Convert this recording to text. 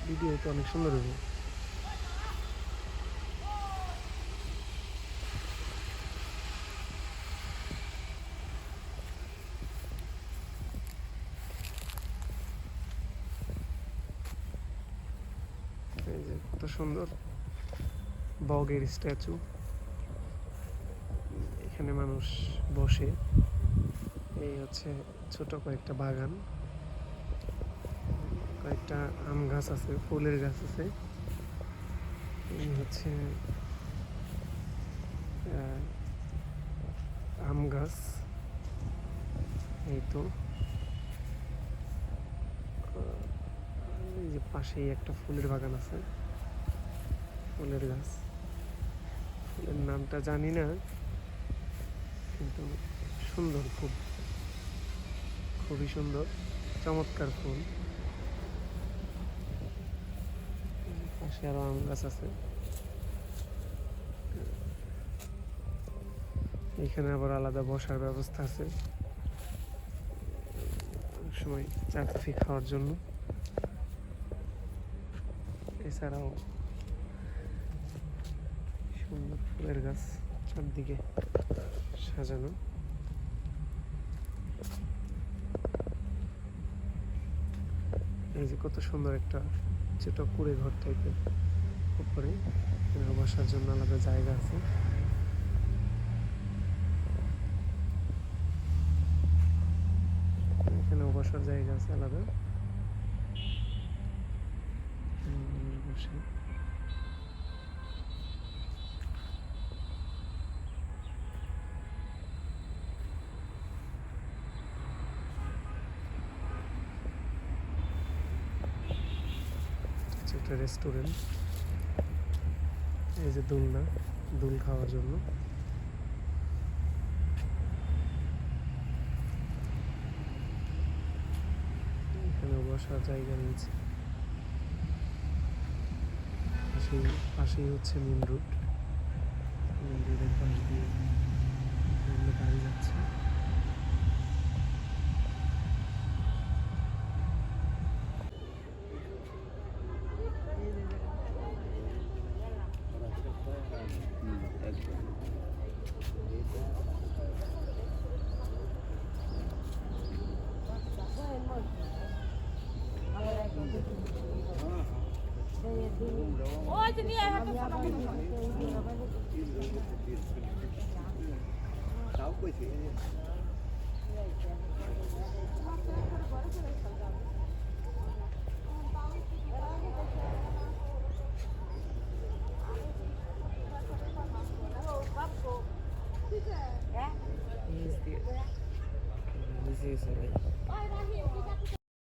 Video তো অনেক সুন্দর হবে। এই যে কত সুন্দর বগের স্ট্যাচু, এখানে মানুষ বসে। এই হচ্ছে ছোট কয়েকটা বাগান, কয়েকটা আম গাছ আছে, ফুলের গাছ আছে। এই হচ্ছে আম গাছ। এই তো এই যে পাশেই একটা ফুলের বাগান আছে, ফুলের গাছ। ফুলের নামটা জানি না, কিন্তু সুন্দর, খুবই সুন্দর, চমৎকার ফুল। পাশে আরো আম গাছ আছে। এখানে আবার আলাদা বসার ব্যবস্থা আছে, অনেক সময় চা কফি খাওয়ার জন্য। এছাড়াও সুন্দর ফুলের গাছ চারদিকে সাজানো। এই যে কত সুন্দর একটা ছোট কুড়ে ঘর টাইপের উপরে, বসার জন্য আলাদা জায়গা আছে। এখানে বসার জায়গা আছে আলাদা, বসে। একটা রেস্টুরেন্ট। এই যে দোলনা, দোল খাওয়ার জন্য। এখানে বসার জায়গা রয়েছে। পাশেই হচ্ছে মেন রোড, মেন রোডের পাশ দিয়ে গাড়ি যাচ্ছে। Easy is